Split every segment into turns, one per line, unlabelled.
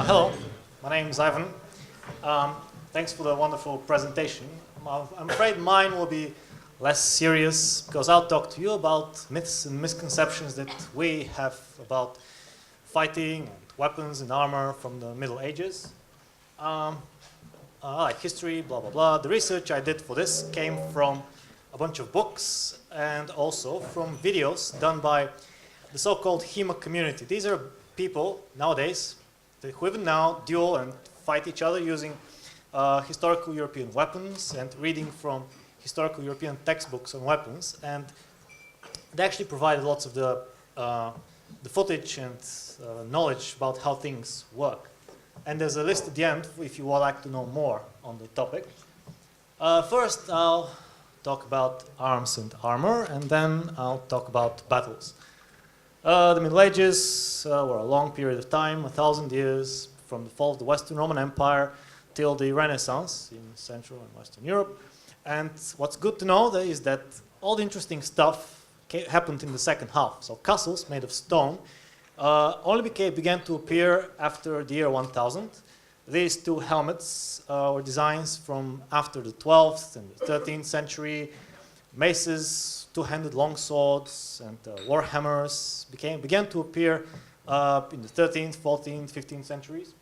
Hello, my name is Ivan. Thanks for the wonderful presentation. I'm afraid mine will be less serious because I'll talk to you about myths and misconceptions that we have about fighting and weapons and armor from the Middle Ages. Like history, blah, blah, blah. The research I did for this came from a bunch of books and also from videos done by the so-called HEMA community. These are people nowadays who even now duel and fight each other using historical European weapons and reading from historical European textbooks on weapons. And they actually provided lots of the footage and knowledge about how things work. And there's a list at the end if you would like to know more on the topic. First, I'll talk about arms and armor, and then I'll talk about battles. The Middle Ages were a long period of time, 1,000 years, from the fall of the Western Roman Empire till the Renaissance in Central and Western Europe. And what's good to know is that all the interesting stuff happened in the second half. So castles made of stone only began to appear after the year 1000. These two helmets were designs from after the 12th and the 13th century. Maces, two-handed longswords, and war hammers began to appear in the 13th, 14th, 15th centuries.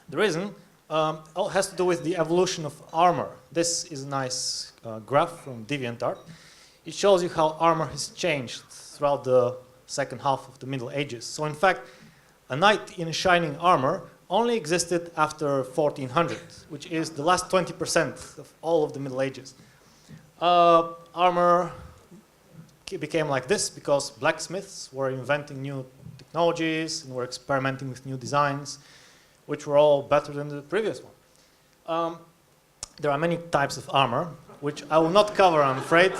The reason all has to do with the evolution of armor. This is a nice graph from DeviantArt. It shows you how armor has changed throughout the second half of the Middle Ages. So in fact, a knight in shining armor only existed after 1400, which is the last 20% of all of the Middle Ages. Armor became like this because blacksmiths were inventing new technologies and were experimenting with new designs, which were all better than the previous one. There are many types of armor, which I will not cover, I'm afraid,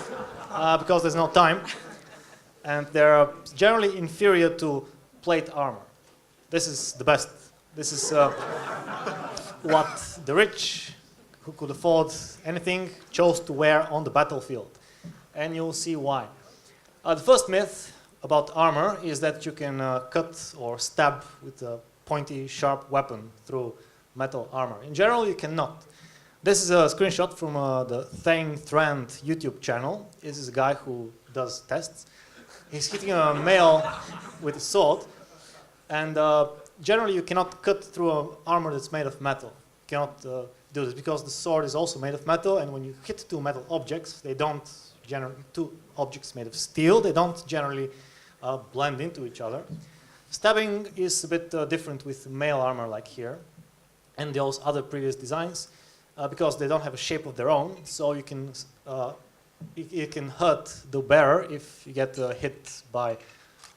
because there's no time. And they're generally inferior to plate armor. This is the best. This is what the rich, who could afford anything, chose to wear on the battlefield. And you'll see why. The first myth about armor is that you can cut or stab with a pointy, sharp weapon through metal armor. In general, you cannot. This is a screenshot from the Thang Trend YouTube channel. This is a guy who does tests. He's hitting a male with a sword, and generally you cannot cut through an armor that's made of metal. You cannot do this because the sword is also made of metal, and when you hit two metal objects, they don't generally, two objects made of steel, they don't generally blend into each other. Stabbing is a bit different with mail armor like here, and those other previous designs, because they don't have a shape of their own, so you can hurt the bearer if you get hit by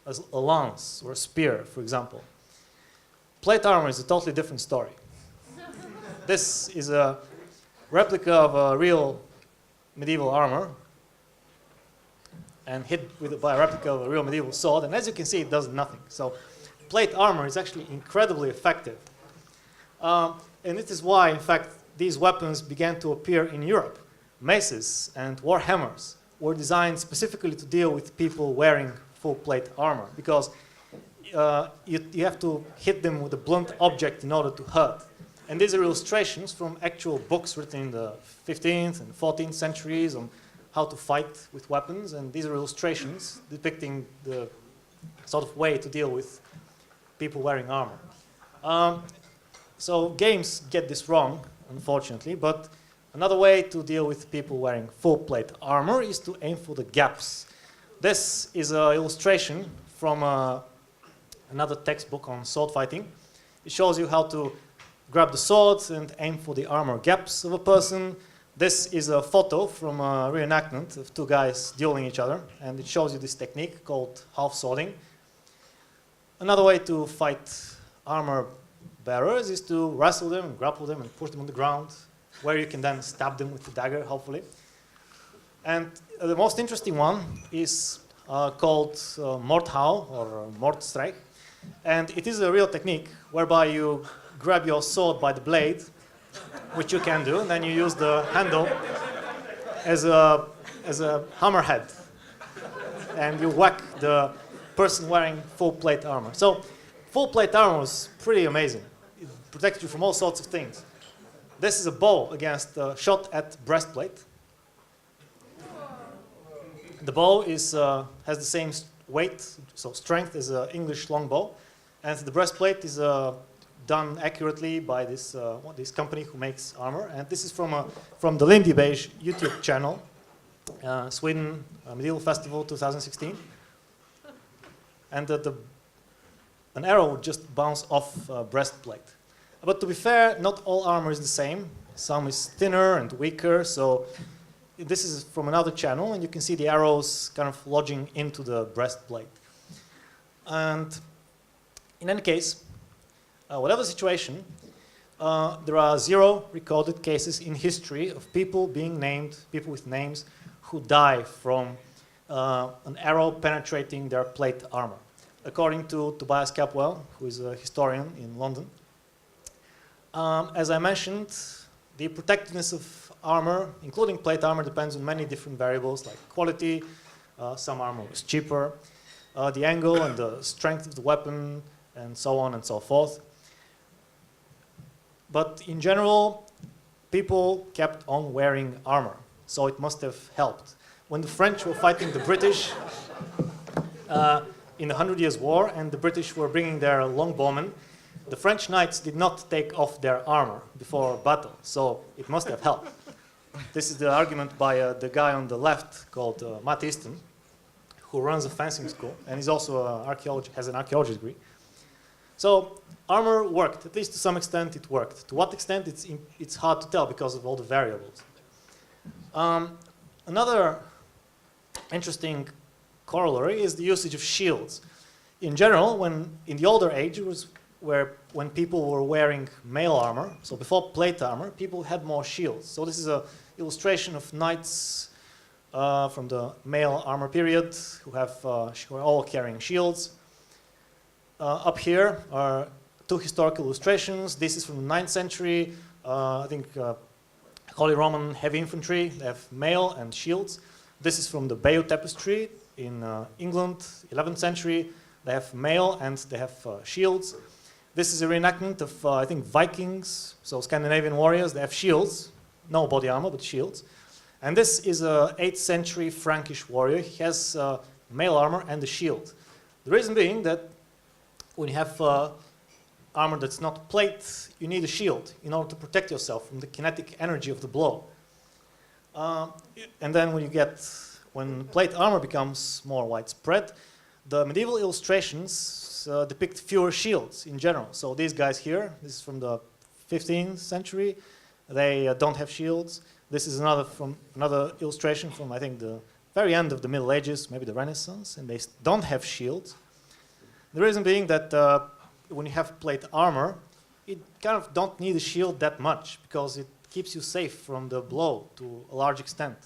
a lance or a spear, for example. Plate armor is a totally different story. This is a replica of a real medieval armor and hit by a replica of a real medieval sword, and as you can see, it does nothing. So plate armor is actually incredibly effective. And this is why, in fact, these weapons began to appear in Europe. Maces and war hammers were designed specifically to deal with people wearing full plate armor, because you have to hit them with a blunt object in order to hurt. And these are illustrations from actual books written in the 15th and 14th centuries on how to fight with weapons, and these are illustrations depicting the sort of way to deal with people wearing armor. So games get this wrong, unfortunately, but another way to deal with people wearing full plate armor is to aim for the gaps. This is an illustration from another textbook on sword fighting. It shows you how to grab the swords and aim for the armor gaps of a person. This is a photo from a reenactment of two guys dueling each other, and it shows you this technique called half swording. Another way to fight armor bearers is to wrestle them and grapple them and push them on the ground, where you can then stab them with the dagger, hopefully. And the most interesting one is called Mortar or Mortstrike. And it is a real technique whereby you grab your sword by the blade, which you can do, and then you use the handle as a hammerhead. And you whack the person wearing full plate armor. So full plate armor was pretty amazing. It protected you from all sorts of things. This is a bow against shot at breastplate. The bow is, has the same weight, so strength as an English longbow, and the breastplate is done accurately by this company who makes armor. And this is from the Lindy Beige YouTube channel, Sweden Medieval Festival 2016. And an arrow would just bounce off breastplate. But to be fair, not all armor is the same. Some is thinner and weaker. So this is from another channel, and you can see the arrows kind of lodging into the breastplate. And in any case, whatever the situation, there are 0 recorded cases in history of people being named, people with names, who die from an arrow penetrating their plate armor. According to Tobias Capwell, who is a historian in London. As I mentioned, the protectiveness of armor, including plate armor, depends on many different variables like quality. Some armor is cheaper, the angle and the strength of the weapon, and so on and so forth. But in general, people kept on wearing armor, so it must have helped. When the French were fighting the British in the 100 Years' War, and the British were bringing their longbowmen, the French knights did not take off their armor before battle, so it must have helped. This is the argument by the guy on the left called Matt Easton, who runs a fencing school, and he's also has an archaeology degree. So armor worked, at least to some extent it worked. To what extent, it's hard to tell because of all the variables. Another interesting corollary is the usage of shields. In general, in the older ages, when people were wearing mail armor, so before plate armor, people had more shields. So this is an illustration of knights from the mail armor period who are all carrying shields. Up here are 2 historical illustrations. This is from the 9th century, I think Holy Roman heavy infantry. They have mail and shields. This is from the Bayeux Tapestry in England, 11th century. They have mail and they have shields. This is a reenactment of, I think, Vikings, so Scandinavian warriors. They have shields, no body armor, but shields. And this is a 8th century Frankish warrior. He has mail armor and a shield. The reason being that when you have armor that's not plate, you need a shield in order to protect yourself from the kinetic energy of the blow. And then when plate armor becomes more widespread, the medieval illustrations depict fewer shields in general. So these guys here, this is from the 15th century, they don't have shields. This is another illustration from, I think, the very end of the Middle Ages, maybe the Renaissance, and they don't have shields. The reason being that when you have plate armor, you kind of don't need a shield that much because it keeps you safe from the blow to a large extent.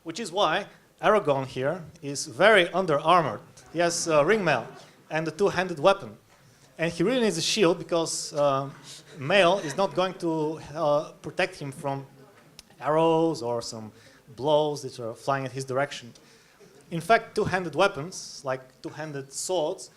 Which is why Aragon here is very under-armored. He has ringmail and a 2-handed weapon. And he really needs a shield because mail is not going to protect him from arrows or some blows that are flying at his direction. In fact, 2-handed weapons, like 2-handed swords,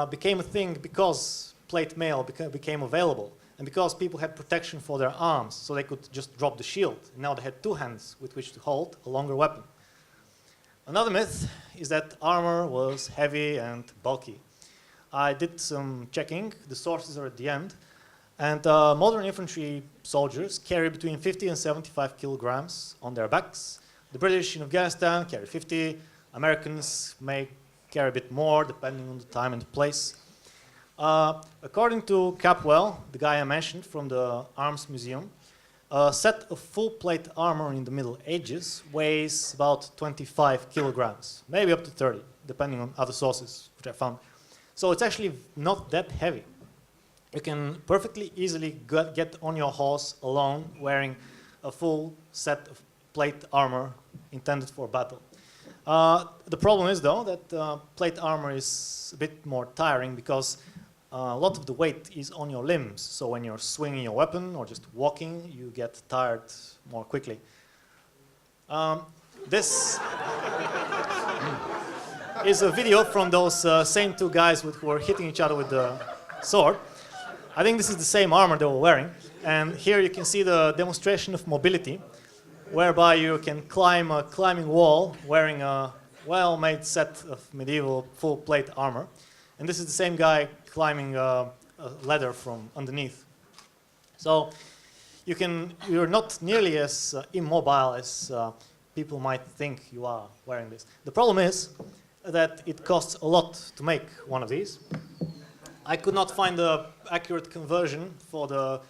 became a thing because plate mail became available and because people had protection for their arms, so they could just drop the shield. Now they had 2 hands with which to hold a longer weapon. Another myth is that armor was heavy and bulky. I did some checking. The sources are at the end. And modern infantry soldiers carry between 50 and 75 kilograms on their backs. The British in Afghanistan carry 50. Americans may carry a bit more, depending on the time and the place. According to Capwell, the guy I mentioned from the Arms Museum, a set of full plate armor in the Middle Ages weighs about 25 kilograms, maybe up to 30, depending on other sources which I found. So it's actually not that heavy. You can perfectly easily get on your horse alone wearing a full set of plate armor intended for battle. The problem is, though, that plate armor is a bit more tiring because a lot of the weight is on your limbs. So when you're swinging your weapon or just walking, you get tired more quickly. This is a video from those same two guys who were hitting each other with the sword. I think this is the same armor they were wearing. And here you can see the demonstration of mobility, whereby you can climb a climbing wall wearing a well-made set of medieval full-plate armor. And this is the same guy climbing a ladder from underneath. So you're not nearly as immobile as people might think you are wearing this. The problem is that it costs a lot to make one of these. I could not find the accurate conversion for the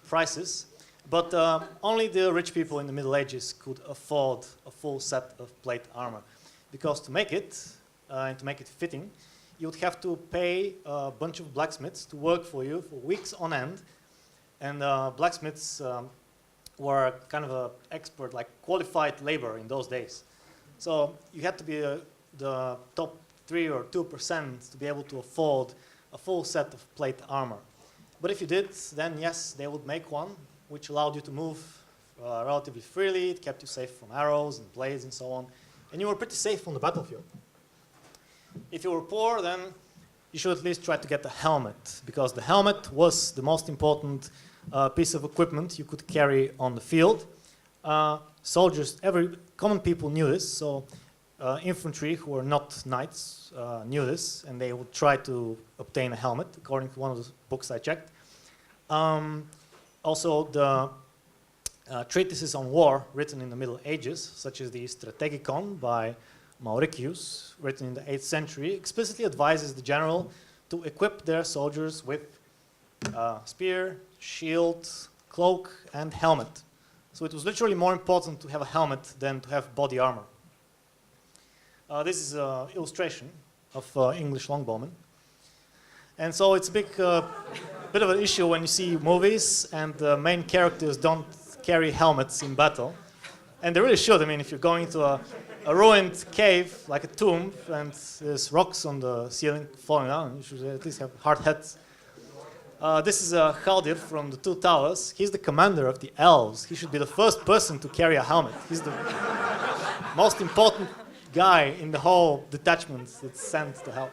prices, but only the rich people in the Middle Ages could afford a full set of plate armor. Because to make it, and to make it fitting, you would have to pay a bunch of blacksmiths to work for you for weeks on end. And blacksmiths were kind of an expert, like qualified labor in those days. So you had to be the top 3 or 2% to be able to afford a full set of plate armor. But if you did, then yes, they would make one, which allowed you to move relatively freely. It kept you safe from arrows and blades and so on. And you were pretty safe on the battlefield. If you were poor, then you should at least try to get a helmet, because the helmet was the most important piece of equipment you could carry on the field. Soldiers, common people knew this, so infantry who were not knights knew this, and they would try to obtain a helmet, according to one of the books I checked. Also, the treatises on war written in the Middle Ages, such as the Strategicon by Mauricius, written in the 8th century, explicitly advises the general to equip their soldiers with spear, shield, cloak, and helmet. So it was literally more important to have a helmet than to have body armor. This is an illustration of English longbowmen. And so it's a bit of an issue when you see movies and the main characters don't carry helmets in battle. And they really should. I mean, if you're going to a ruined cave, like a tomb, and there's rocks on the ceiling falling down, you should at least have hard hats. This is Haldir from the Two Towers. He's the commander of the elves. He should be the first person to carry a helmet. He's the most important guy in the whole detachment that's sent to help.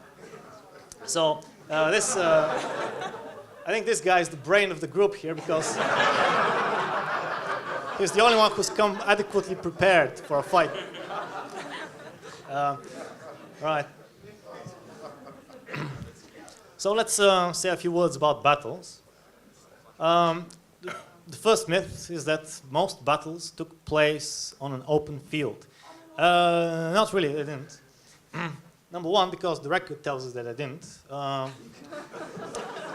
So I think this guy is the brain of the group here, because he's the only one who's come adequately prepared for a fight. Right. So let's say a few words about battles. The first myth is that most battles took place on an open field. Not really, they didn't. Number one, because the record tells us that they didn't. I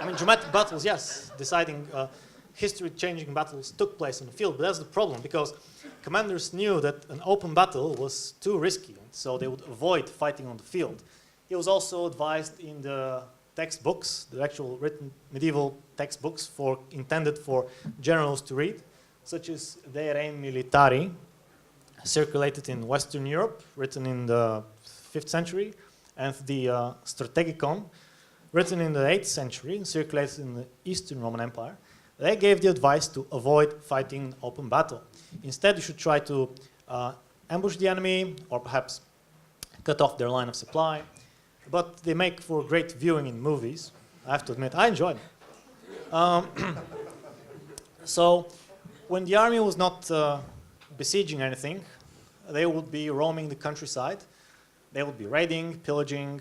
mean, dramatic battles, yes, deciding history-changing battles took place on the field, but that's the problem, because commanders knew that an open battle was too risky, so they would avoid fighting on the field. It was also advised in the textbooks, the actual written medieval textbooks intended for generals to read, such as De Re Militari, circulated in Western Europe, written in the 5th century, and the Strategicon, written in the 8th century, and circulated in the Eastern Roman Empire. They gave the advice to avoid fighting an open battle. Instead, you should try to ambush the enemy, or perhaps cut off their line of supply. But they make for great viewing in movies. I have to admit, I enjoy them. So, when the army was not besieging anything, they would be roaming the countryside. They would be raiding, pillaging,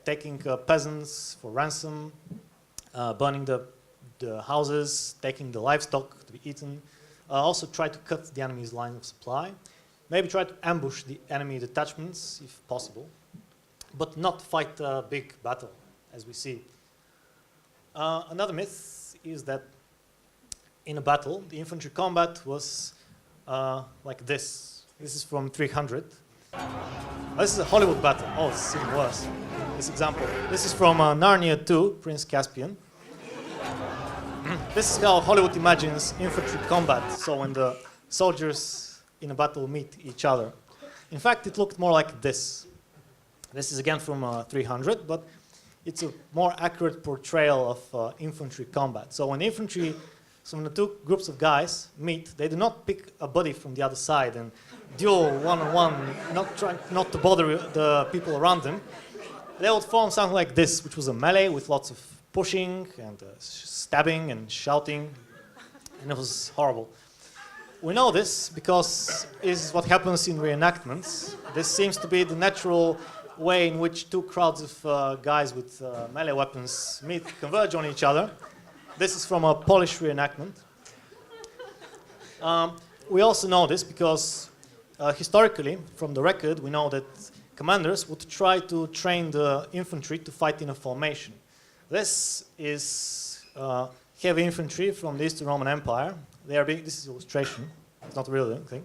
taking peasants for ransom, burning the houses, taking the livestock to be eaten. Also try to cut the enemy's line of supply. Maybe try to ambush the enemy detachments, if possible, but not fight a big battle, as we see. Another myth is that in a battle, the infantry combat was like this. This is from 300. This is a Hollywood battle. Oh, it's even worse. This example. This is from Narnia 2, Prince Caspian. This is how Hollywood imagines infantry combat, so when the soldiers in a battle meet each other. In fact, it looked more like this. This is again from 300, but it's a more accurate portrayal of infantry combat. So when infantry So when the two groups of guys meet, they do not pick a buddy from the other side and duel one-on-one, not to bother the people around them. They would form something like this, which was a melee with lots of pushing and stabbing and shouting, and it was horrible. We know this because this is what happens in reenactments. This seems to be the natural way in which two crowds of guys with melee weapons meet, converge on each other. This is from a Polish reenactment. We also know this because historically, from the record, we know that commanders would try to train the infantry to fight in a formation. This is heavy infantry from the Eastern Roman Empire. This is illustration. It's not a real thing.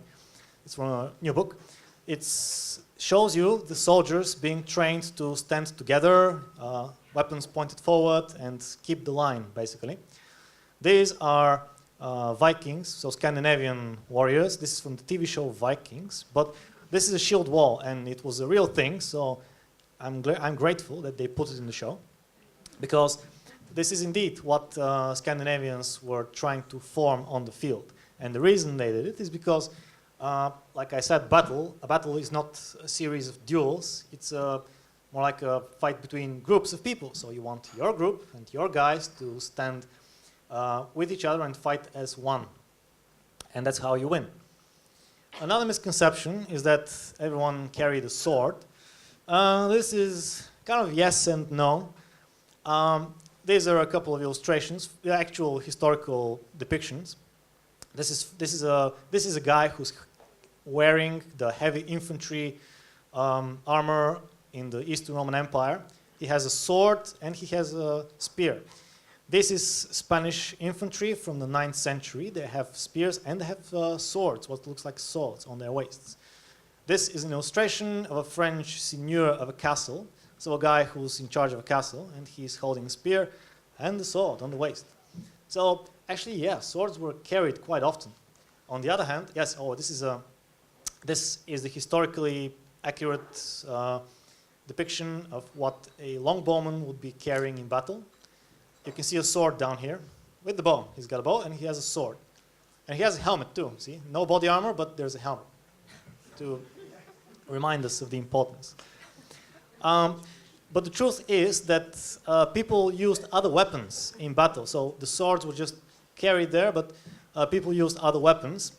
It's from a new book. It shows you the soldiers being trained to stand together, weapons pointed forward, and keep the line, basically. These are Vikings, so Scandinavian warriors. This is from the TV show Vikings, but this is a shield wall, and it was a real thing, so I'm grateful that they put it in the show, because this is indeed what Scandinavians were trying to form on the field. And the reason they did it is because, like I said, a battle is not a series of duels. It's more like a fight between groups of people. So you want your group and your guys to stand with each other and fight as one. And that's how you win. Another misconception is that everyone carried a sword. This is kind of yes and no. These are a couple of illustrations, the actual historical depictions. This is a guy who's wearing the heavy infantry armor in the Eastern Roman Empire. He has a sword and he has a spear. This is Spanish infantry from the 9th century. They have spears and they have swords, what looks like swords on their waists. This is an illustration of a French seigneur of a castle. So a guy who's in charge of a castle, and he's holding a spear and a sword on the waist. So actually, yeah, swords were carried quite often. On the other hand, yes, this is the historically accurate depiction of what a longbowman would be carrying in battle. You can see a sword down here with the bow. He's got a bow and he has a sword. And he has a helmet too, see? No body armor, but there's a helmet to remind us of the importance. But the truth is that people used other weapons in battle. So the swords were just carried there, but people used other weapons.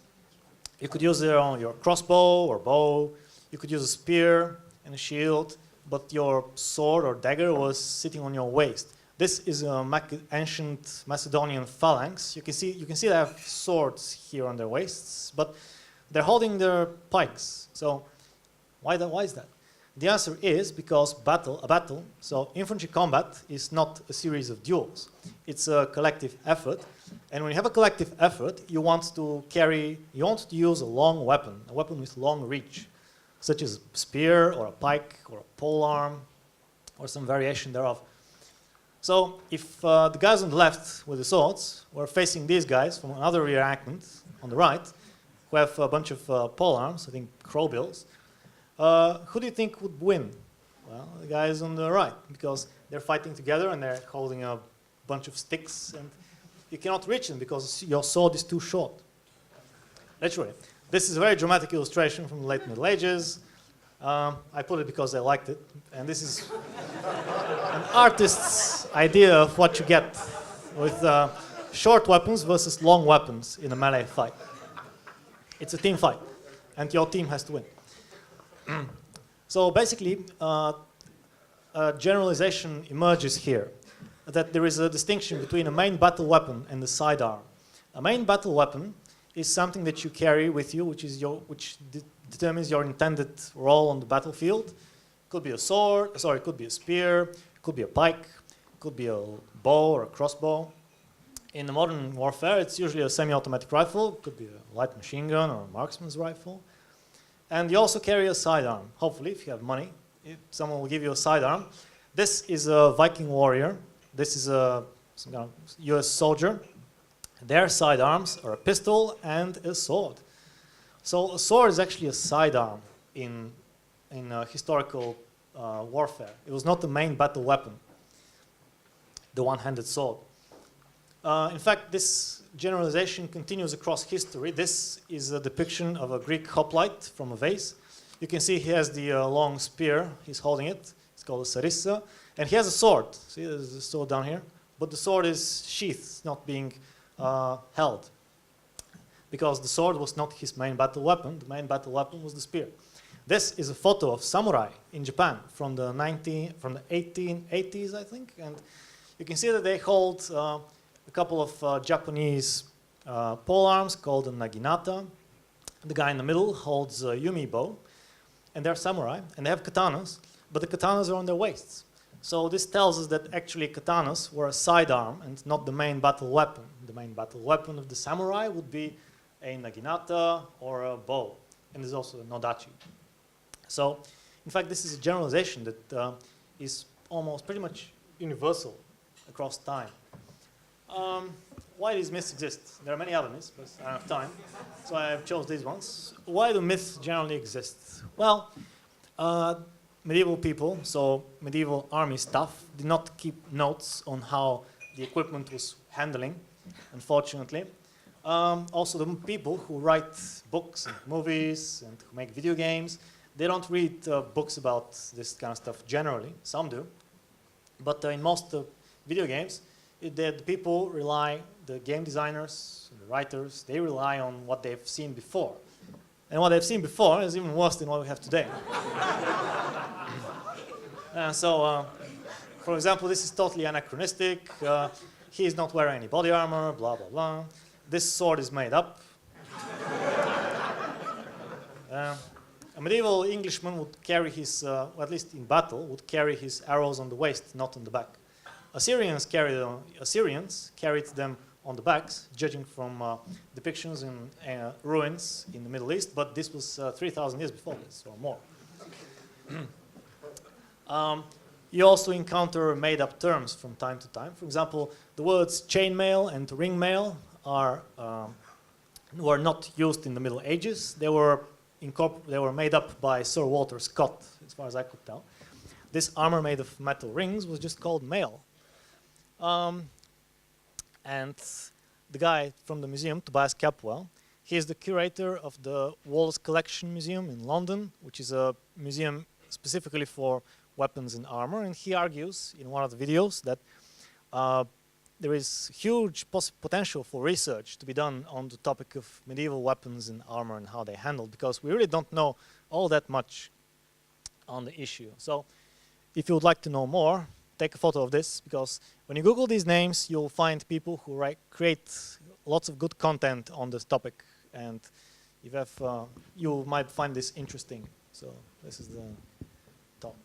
You could use your crossbow or bow. You could use a spear and a shield, but your sword or dagger was sitting on your waist. This is an ancient Macedonian phalanx. You can see they have swords here on their waists, but they're holding their pikes. So why is that? The answer is because so infantry combat is not a series of duels. It's a collective effort. And when you have a collective effort, you want to use a long weapon, a weapon with long reach, such as a spear or a pike or a polearm or some variation thereof. So if the guys on the left with the swords were facing these guys from another reenactment on the right, who have a bunch of polearms, I think crowbills, who do you think would win? Well, the guys on the right, because they're fighting together and they're holding a bunch of sticks, and you cannot reach them because your sword is too short. Literally. This is a very dramatic illustration from the late Middle Ages. I put it because I liked it, and this is an artist's idea of what you get with short weapons versus long weapons in a melee fight. It's a team fight, and your team has to win. So basically, a generalization emerges here, that there is a distinction between a main battle weapon and the sidearm. A main battle weapon is something that you carry with you, which determines your intended role on the battlefield. It could be a sword, it could be a spear, it could be a pike, it could be a bow or a crossbow. In the modern warfare, it's usually a semi-automatic rifle, it could be a light machine gun or a marksman's rifle. And you also carry a sidearm, hopefully, if you have money. If someone will give you a sidearm. This is a Viking warrior. This is some kind of US soldier. Their sidearms are a pistol and a sword. So a sword is actually a sidearm in historical warfare. It was not the main battle weapon, the one-handed sword. In fact, this generalization continues across history. This is a depiction of a Greek hoplite from a vase. You can see he has the long spear. He's holding it. It's called a sarissa. And he has a sword. See, there's a sword down here. But the sword is sheathed, it's not being held. Because the sword was not his main battle weapon. The main battle weapon was the spear. This is a photo of samurai in Japan from the 1880s, I think. And you can see that they hold a couple of Japanese polearms called a naginata. The guy in the middle holds a yumi bow. And they're samurai, and they have katanas, but the katanas are on their waists. So this tells us that actually katanas were a sidearm and not the main battle weapon. The main battle weapon of the samurai would be a naginata or a bow. And there's also a nodachi. So, in fact, this is a generalization that is almost pretty much universal across time. Why these myths exist? There are many other myths, but I don't have time. So I chose these ones. Why do myths generally exist? Well, medieval people, so medieval army staff, did not keep notes on how the equipment was handling, unfortunately. Also, the people who write books and movies and who make video games, they don't read books about this kind of stuff generally. Some do. But in most video games, the people rely, the game designers, the writers, they rely on what they've seen before. And what they've seen before is even worse than what we have today. For example, this is totally anachronistic. He is not wearing any body armor, blah, blah, blah. This sword is made up. A medieval Englishman would carry his, or at least in battle, would carry his arrows on the waist, not on the back. Assyrians carried them on the backs, judging from depictions in ruins in the Middle East, but this was 3,000 years before this, or more. You also encounter made-up terms from time to time. For example, the words chainmail and ringmail were not used in the Middle Ages. They were made up by Sir Walter Scott, as far as I could tell. This armor made of metal rings was just called mail. And the guy from the museum, Tobias Capwell, he is the curator of the Wallace Collection Museum in London, which is a museum specifically for weapons and armor. And he argues in one of the videos that there is huge potential for research to be done on the topic of medieval weapons and armor and how they handled, because we really don't know all that much on the issue. So if you would like to know more, take a photo of this, because when you Google these names, you'll find people who create lots of good content on this topic, and you might find this interesting. So this is the talk.